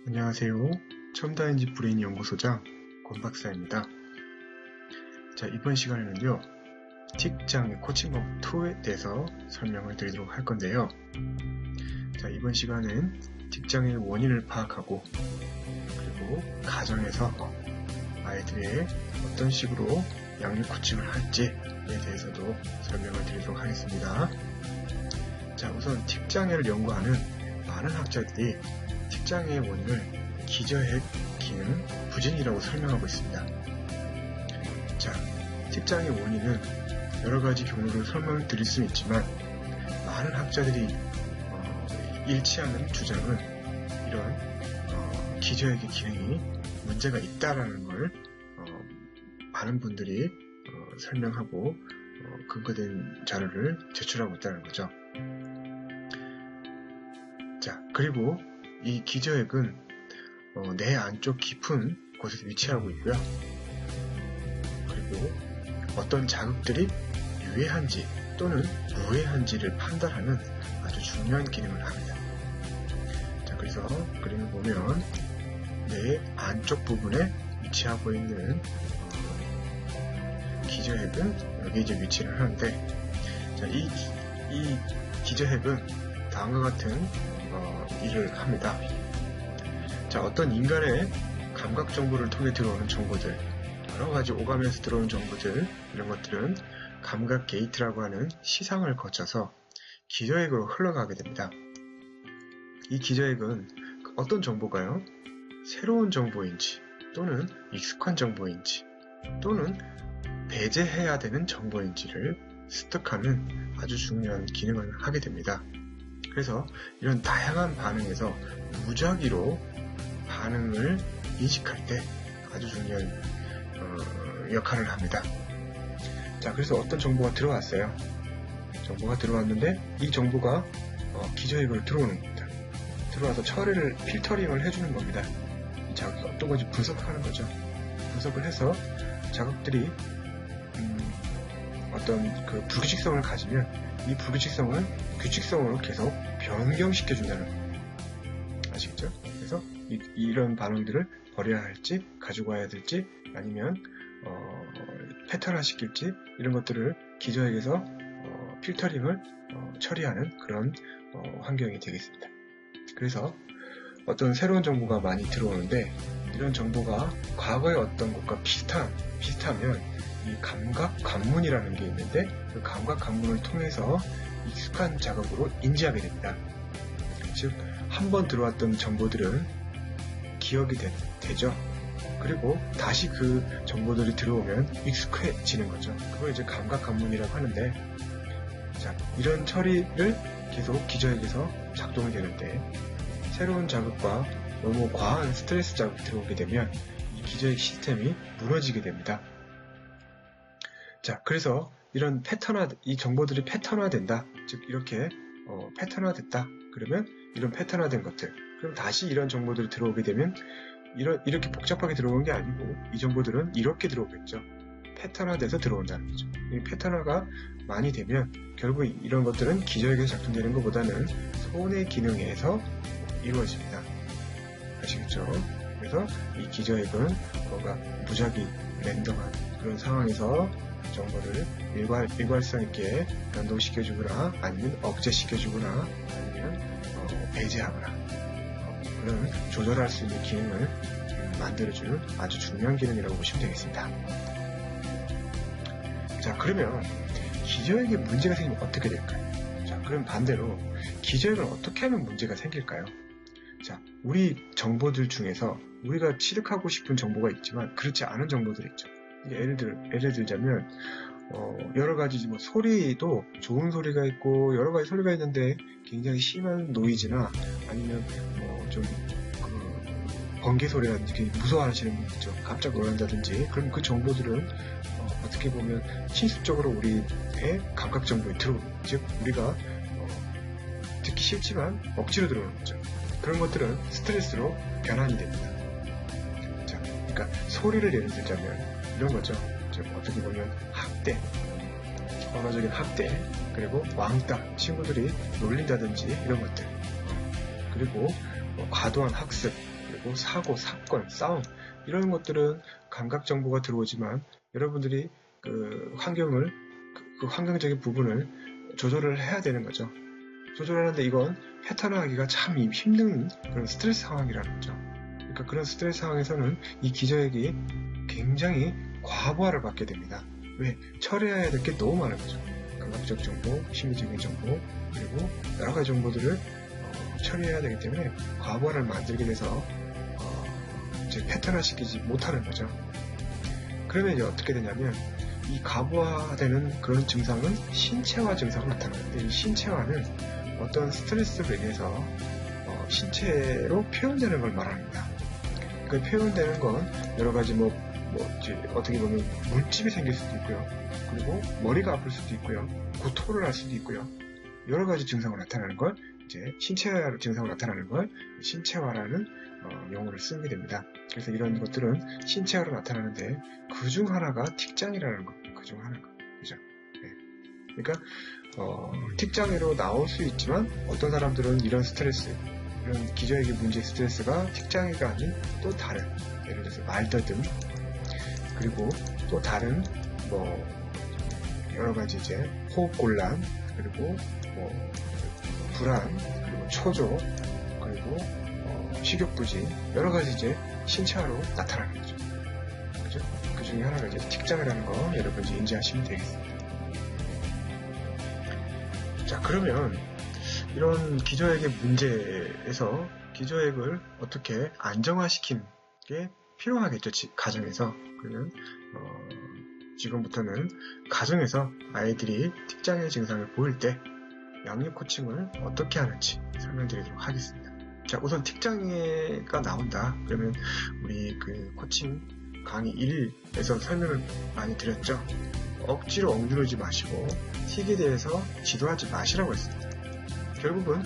안녕하세요. 첨단인지 브레인 연구소장 권박사입니다. 자, 이번 시간에는요, 틱장애 코칭법 2에 대해서 설명을 드리도록 할 건데요. 자, 이번 시간은 틱장애의 원인을 파악하고, 그리고 가정에서 아이들의 어떤 식으로 양육 코칭을 할지에 대해서도 설명을 드리도록 하겠습니다. 자, 우선 틱장애를 연구하는 많은 학자들이 틱장애의 원인을 기저핵 기능 부진이라고 설명하고 있습니다. 자, 틱장애 원인은 여러가지 경로로 설명을 드릴 수는 있지만 많은 학자들이 일치하는 주장은 이런 기저핵의 기능이 문제가 있다라는 걸 많은 분들이 설명하고 근거된 자료를 제출하고 있다는 거죠. 자, 그리고 이 기저핵은 뇌 안쪽 깊은 곳에 위치하고 있고요. 그리고 어떤 자극들이 유해한지 또는 무해한지를 판단하는 아주 중요한 기능을 합니다. 자, 그래서 그림을 보면 뇌 안쪽 부분에 위치하고 있는 기저핵은 여기 이제 위치를 하는데, 자, 이 기저핵은 다음과 같은 일을 합니다. 자, 어떤 인간의 감각 정보를 통해 들어오는 정보들, 여러가지 오감에서 들어오는 정보들, 이런 것들은 감각 게이트라고 하는 시상을 거쳐서 기저핵으로 흘러가게 됩니다. 이 기저핵은 어떤 정보가요? 새로운 정보인지, 또는 익숙한 정보인지, 또는 배제해야 되는 정보인지를 습득하는 아주 중요한 기능을 하게 됩니다. 그래서 이런 다양한 반응에서 무작위로 반응을 인식할 때 아주 중요한 역할을 합니다. 자, 그래서 어떤 정보가 들어왔어요. 정보가 들어왔는데 이 정보가 기저핵으로 들어오는 겁니다. 들어와서 처리를, 필터링을 해주는 겁니다. 이 자극이 어떤 건지 분석하는 거죠. 분석을 해서 자극들이 어떤 그 불규칙성을 가지면 이 불규칙성을 규칙성으로 계속 변경시켜준다는 겁니다. 아시겠죠? 그래서 이런 반응들을 버려야 할지, 가지고 와야 될지, 아니면 패턴화 시킬지, 이런 것들을 기저핵에서 필터링을 처리하는 그런 환경이 되겠습니다. 그래서 어떤 새로운 정보가 많이 들어오는데, 이런 정보가 과거의 어떤 것과 비슷하면 이 감각 관문이라는 게 있는데, 그 감각 관문을 통해서 익숙한 자극으로 인지하게 됩니다. 즉, 한번 들어왔던 정보들은 기억이 되죠. 그리고 다시 그 정보들이 들어오면 익숙해지는 거죠. 그걸 이제 감각 관문이라고 하는데, 자, 이런 처리를 계속 기저핵에서 작동이 되는데, 새로운 자극과 너무 과한 스트레스 자극이 들어오게 되면 이 기저핵 시스템이 무너지게 됩니다. 자, 그래서 이런 이 정보들이 패턴화된다. 즉, 이렇게 패턴화됐다. 그러면 이런 패턴화된 것들. 그럼 다시 이런 정보들이 들어오게 되면 이렇게 복잡하게 들어오는 게 아니고 이 정보들은 이렇게 들어오겠죠. 패턴화돼서 들어온다는 거죠. 이 패턴화가 많이 되면 결국 이런 것들은 기저핵에서 작동되는 것보다는 손의 기능에서 이루어집니다. 아시겠죠? 그래서 이 기저핵은 뭔가 무작위 랜덤한 그런 상황에서 정보를 일괄성 있게 변동시켜주거나 아니면 억제시켜주거나 아니면 배제하거나 그런 조절할 수 있는 기능을 만들어주는 아주 중요한 기능이라고 보시면 되겠습니다. 자, 그러면 기저핵에 문제가 생기면 어떻게 될까요? 자, 그럼 반대로 기저핵을 어떻게 하면 문제가 생길까요? 자, 우리 정보들 중에서 우리가 취득하고 싶은 정보가 있지만 그렇지 않은 정보들이 있죠. 예를 들자면 여러 가지 뭐 소리도 좋은 소리가 있고 여러 가지 소리가 있는데 굉장히 심한 노이즈나 아니면 좀 번개 소리라든지 무서워하시는 분 있죠. 깜짝 놀란다든지 그럼 그 정보들은 어떻게 보면 실습적으로 우리의 감각 정보에 들어오는, 즉 우리가 듣기 싫지만 억지로 들어오는 거죠. 그런 것들은 스트레스로 변환이 됩니다. 자, 그러니까 소리를 예를 들자면 이런 거죠. 즉 어떻게 보면 학대, 언어적인 학대, 그리고 왕따, 친구들이 놀린다든지 이런 것들, 그리고 과도한 학습, 그리고 사고, 사건, 싸움 이런 것들은 감각 정보가 들어오지만 여러분들이 그 환경을 그 환경적인 부분을 조절을 해야 되는 거죠. 조절하는데 이건 패턴화하기가 참 힘든 그런 스트레스 상황이라는 거죠. 그러니까 그런 스트레스 상황에서는 이 기저액이 굉장히 과부하를 받게 됩니다. 왜? 처리해야 될 게 너무 많은 거죠. 감각적 정보, 심리적인 정보, 그리고 여러 가지 정보들을 처리해야 되기 때문에 과부하를 만들게 돼서 이제 패턴화시키지 못하는 거죠. 그러면 이제 어떻게 되냐면 이 과부하되는 그런 증상은 신체화 증상으로 나타나는데 이 신체화는 어떤 스트레스로 인해서 신체로 표현되는 걸 말합니다. 그 표현되는 건 여러 가지 어떻게 보면 물집이 생길 수도 있고요. 그리고 머리가 아플 수도 있고요. 구토를 할 수도 있고요. 여러 가지 증상으로 나타나는 걸 이제 신체화 증상으로 나타나는 걸 신체화라는 용어를 쓰게 됩니다. 그래서 이런 것들은 신체화로 나타나는데 그 중 하나가 틱장이라는 거. 그 중 하나가. 그죠? 네. 그러니까 틱장애로 나올 수 있지만 어떤 사람들은 이런 스트레스, 이런 기저액의 문제 스트레스가 틱장애가 아닌 또 다른, 예를 들어서 말더듬, 그리고 또 다른 여러 가지 이제 호흡곤란, 그리고 불안, 그리고 초조, 그리고 식욕부진, 여러 가지 이제 신체화로 나타나는 거죠. 그죠? 그 중에 하나가 이제 틱장애라는 거 여러분 이제 인지하시면 되겠습니다. 자, 그러면 이런 기저액의 문제에서 기저액을 어떻게 안정화시키는 게 필요하겠죠, 가정에서. 그러면 지금부터는 가정에서 아이들이 틱장애 증상을 보일 때 양육 코칭을 어떻게 하는지 설명드리도록 하겠습니다. 자, 우선 틱장애가 나온다. 그러면 우리 그 코칭 강의 1에서 설명을 많이 드렸죠. 억지로 억누르지 마시고 틱에 대해서 지도하지 마시라고 했습니다. 결국은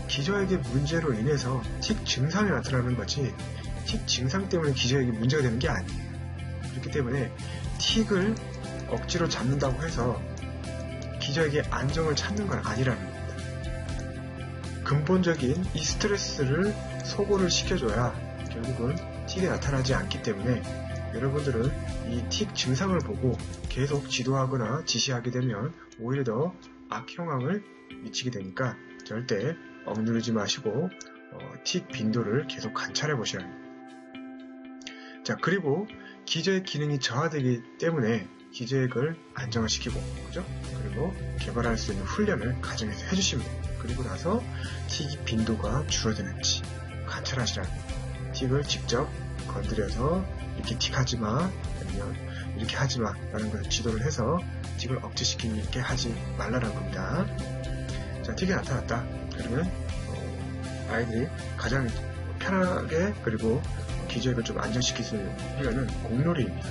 기저액의 문제로 인해서 틱 증상이 나타나는 거지 틱 증상 때문에 기저액이 문제가 되는 게 아니에요. 그렇기 때문에 틱을 억지로 잡는다고 해서 기저액의 안정을 찾는 건 아니라는 겁니다. 근본적인 이 스트레스를 소거를 시켜줘야 결국은 틱이 나타나지 않기 때문에 여러분들은 이 틱 증상을 보고 계속 지도하거나 지시하게 되면 오히려 더 악영향을 미치게 되니까 절대 억누르지 마시고 틱 빈도를 계속 관찰해 보셔야 합니다. 자, 그리고 기저액 기능이 저하되기 때문에 기저액을 안정화시키고, 그죠? 그리고 개발할 수 있는 훈련을 가정에서 해주시면 됩니다. 그리고 나서 틱 빈도가 줄어드는지 관찰하시라는 거예요. 틱을 직접 건드려서 이렇게 틱 하지마, 아니면 이렇게 하지마 라는 걸 지도를 해서 틱을 억제시키게 하지 말라는 겁니다. 자, 틱이 나타났다. 그러면 아이들이 가장 편하게 그리고 기저액을 좀 안정시킬 수 있는 훈련은 공놀이입니다.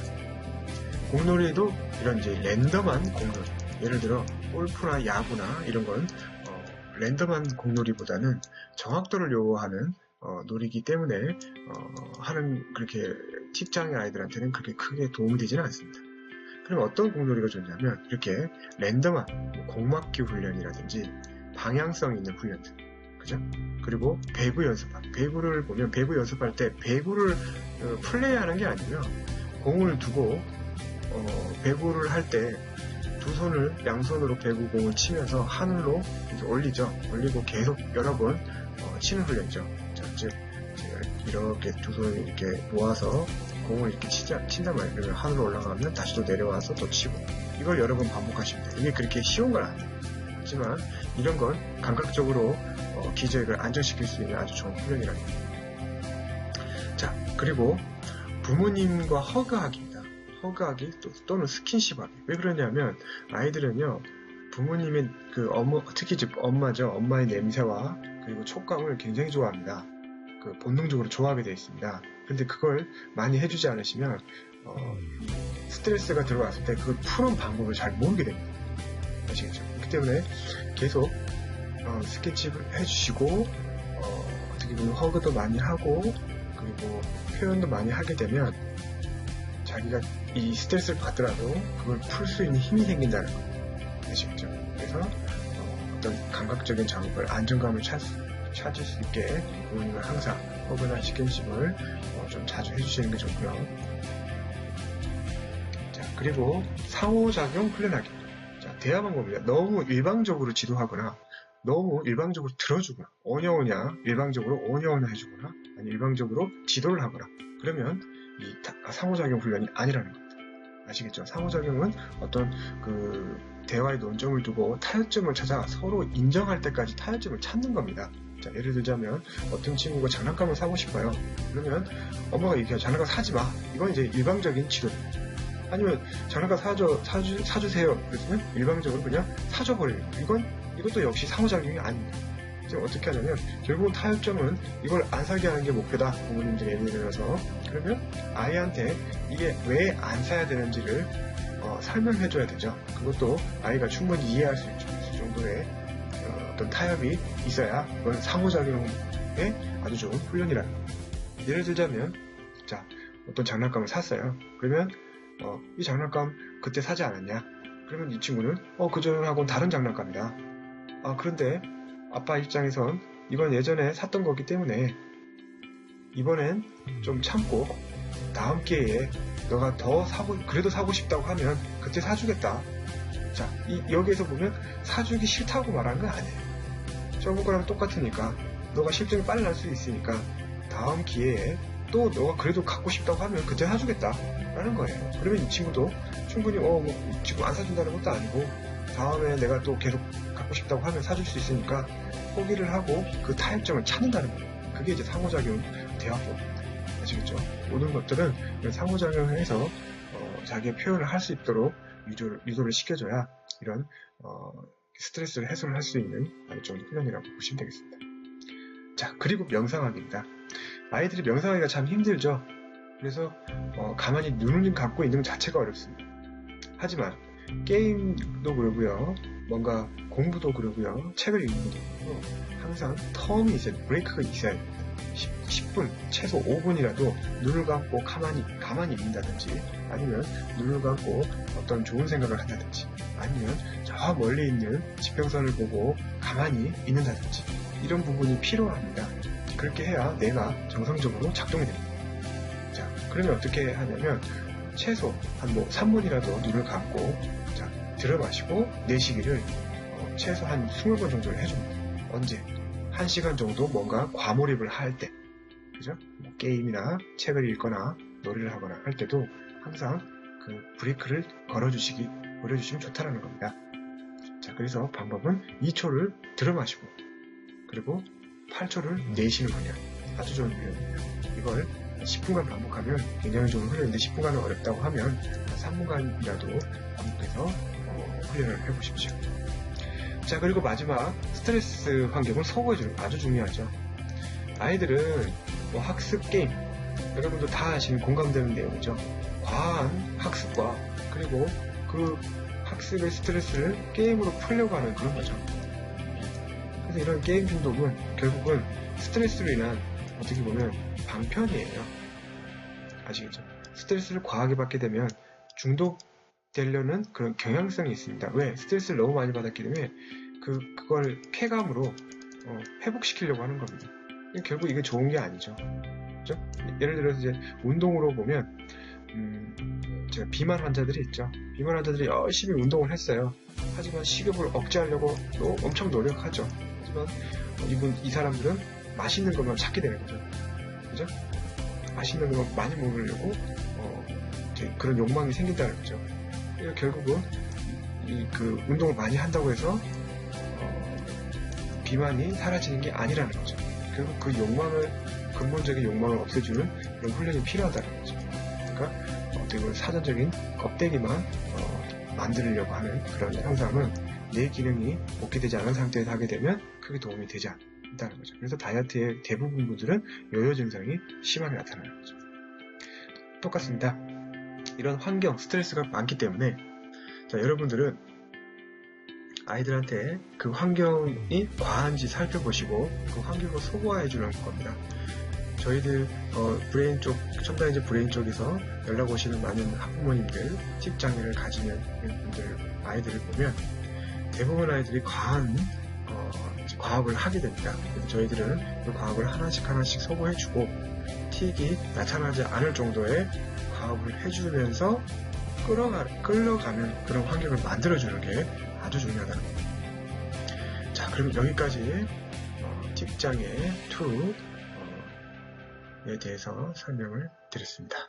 공놀이도 이런 이제 랜덤한 공놀이, 예를 들어 골프나 야구나 이런 건 랜덤한 공놀이보다는 정확도를 요구하는 놀이기 때문에 하는 그렇게 틱장애 아이들한테는 그렇게 크게 도움이 되지는 않습니다. 그럼 어떤 공놀이가 좋냐면 이렇게 랜덤한 공막기 훈련이라든지 방향성 있는 훈련들, 그죠? 그리고 배구 연습하기. 배구를 보면 배구 연습할 때 배구를 플레이하는 게 아니고요. 공을 두고 배구를 할 때 두 손을 양손으로 배구공을 치면서 하늘로 이제 올리죠. 올리고 계속 여러 번 치는 훈련이죠. 자, 즉 이렇게 두 손을 이렇게 모아서 공을 이렇게 친단 말이에요. 그러면 하늘로 올라가면 다시 또 내려와서 또 치고, 이걸 여러 번 반복하시면 돼요. 이게 그렇게 쉬운 건 아니에요. 하지만 이런 건 감각적으로 기저액을 안정시킬 수 있는 아주 좋은 훈련이라는 거예요. 자, 그리고 부모님과 허그하기입니다. 허그하기 또는 스킨십하기. 왜 그러냐면 아이들은요, 부모님의 특히 엄마죠. 엄마의 냄새와 그리고 촉감을 굉장히 좋아합니다. 본능적으로 좋아하게 되어 있습니다. 근데 그걸 많이 해주지 않으시면 스트레스가 들어왔을 때 그걸 푸는 방법을 잘 모르게 됩니다. 아시겠죠? 그렇기 때문에 계속 스킨십을 해주시고 어떻게 보면 허그도 많이 하고 그리고 표현도 많이 하게 되면 자기가 이 스트레스를 받더라도 그걸 풀 수 있는 힘이 생긴다는 거 아시겠죠? 그래서 어떤 감각적인 작업을 안정감을 찾을 수 있게 부모님은 항상 허브나 치킨십을 좀 자주 해주시는 게 좋고요. 자, 그리고 상호작용 훈련하기. 자, 대화 방법입니다. 너무 일방적으로 지도하거나 너무 일방적으로 들어주거나 오냐오냐 일방적으로 오냐오냐 해주거나 아니 일방적으로 지도를 하거나 그러면 이 상호작용 훈련이 아니라는 겁니다. 아시겠죠? 상호작용은 어떤 그 대화의 논점을 두고 타협점을 찾아 서로 인정할 때까지 타협점을 찾는 겁니다. 자, 예를 들자면 어떤 친구가 장난감을 사고 싶어요. 그러면 엄마가 얘기해요. 장난감 사지 마. 이건 이제 일방적인 지도입니다. 아니면 장난감 사주세요. 그랬으면 일방적으로 그냥 사줘버리는 거예요. 이것도 역시 상호작용이 아닙니다. 지금 어떻게 하냐면 결국은 타협점은 이걸 안 사게 하는 게 목표다. 부모님들이 예를 들어서 그러면 아이한테 이게 왜 안 사야 되는지를 설명해줘야 되죠. 그것도 아이가 충분히 이해할 수 있죠. 그 정도의 어떤 타협이 있어야 그건 상호작용에 아주 좋은 훈련이라는 겁니다. 예를 들자면 자 어떤 장난감을 샀어요. 그러면 이 장난감 그때 사지 않았냐? 그러면 이 친구는 그전하고는 다른 장난감이다. 그런데 아빠 입장에선 이건 예전에 샀던 거기 때문에 이번엔 좀 참고 다음 기회에 너가 더 그래도 사고 싶다고 하면 그때 사주겠다. 자, 여기에서 보면 사주기 싫다고 말하는 건 아니에요. 저번 거랑 똑같으니까 너가 실증이 빨리 날 수 있으니까 다음 기회에 또 너가 그래도 갖고 싶다고 하면 그때 사주겠다 라는 거예요. 그러면 이 친구도 충분히 지금 안 사준다는 것도 아니고 다음에 내가 또 계속 갖고 싶다고 하면 사줄 수 있으니까 포기를 하고 그 타협점을 찾는다는 거예요. 그게 이제 상호작용 대화법입니다. 아시겠죠? 모든 것들은 상호작용을 해서 자기의 표현을 할 수 있도록 유도를 시켜줘야 이런 스트레스를 해소를 할 수 있는 아주 좋은 훈련이라고 보시면 되겠습니다. 자, 그리고 명상하기입니다. 아이들이 명상하기가 참 힘들죠. 그래서 가만히 눈을 감고 있는 것 자체가 어렵습니다. 하지만 게임도 그러고요, 뭔가 공부도 그러고요, 책을 읽는 것도 그렇고 항상 텀이 있어야 돼요. 브레이크가 있어야 됩니다. 10분, 최소 5분이라도 눈을 감고 가만히 있는다든지 아니면 눈을 감고 어떤 좋은 생각을 한다든지 아니면 저 멀리 있는 지평선을 보고 가만히 있는다든지 이런 부분이 필요합니다. 그렇게 해야 뇌가 정상적으로 작동이 됩니다. 자, 그러면 어떻게 하냐면 최소 한 3분이라도 눈을 감고 들어 마시고 내쉬기를 최소 한 20번 정도를 해줍니다. 언제? 1시간 정도 뭔가 과몰입을 할 때, 그죠? 게임이나 책을 읽거나 노래를 하거나 할 때도 항상 그 브레이크를 걸어주시면 좋다라는 겁니다. 자, 그래서 방법은 2초를 들어 마시고 그리고 8초를 내쉬는 훈련. 아주 좋은 훈련입니다. 이걸 10분간 반복하면 굉장히 좋은 훈련인데 10분간은 어렵다고 하면 3분간이라도 반복해서 훈련을 해보십시오. 자, 그리고 마지막 스트레스 환경을 소거해주는 거 아주 중요하죠. 아이들은 학습 게임, 여러분도 다 아시는 공감되는 내용이죠. 과한 학습과 그리고 그 학습의 스트레스를 게임으로 풀려고 하는 그런 거죠. 그래서 이런 게임 중독은 결국은 스트레스로 인한 어떻게 보면 방편이에요. 아시겠죠? 스트레스를 과하게 받게 되면 중독되려는 그런 경향성이 있습니다. 왜? 스트레스를 너무 많이 받았기 때문에 그걸 쾌감으로 회복시키려고 하는 겁니다. 결국 이게 좋은 게 아니죠. 그렇죠? 예를 들어서 이제 운동으로 보면 제가 비만 환자들이 있죠. 비만 환자들이 열심히 운동을 했어요. 하지만 식욕을 억제하려고 엄청 노력하죠. 하지만 이 사람들은 맛있는 것만 찾게 되는 거죠. 그죠? 맛있는 것만 많이 먹으려고 그런 욕망이 생긴다는 거죠. 그래서 결국은 그 운동을 많이 한다고 해서 비만이 사라지는 게 아니라는 거죠. 결국 그 근본적인 욕망을 없애주는 그런 훈련이 필요하다는 거죠. 그러니까 어떻게 보면 사전적인 껍데기만 만들려고 하는 그런 형상은 내 기능이 복귀되지 않은 상태에서 하게 되면 크게 도움이 되지 않는다는 거죠. 그래서 다이어트의 대부분 분들은 요요 증상이 심하게 나타나는 거죠. 똑같습니다. 이런 환경, 스트레스가 많기 때문에 여러분들은 아이들한테 그 환경이 과한지 살펴보시고 그 환경을 소거해주는 겁니다. 저희들 브레인 쪽, 첨단인지 브레인 쪽에서 연락 오시는 많은 학부모님들, 팁장애를 가지는 분들, 아이들을 보면 대부분 아이들이 과한 과업을 하게 됩니다. 그래서 저희들은 그 과업을 하나씩 소거해주고 틱이 나타나지 않을 정도의 과업을 해주면서 끌어가는 그런 환경을 만들어주는 게 아주 중요하다는 겁니다. 자, 그럼 여기까지 틱장애 2에 대해서 설명을 드렸습니다.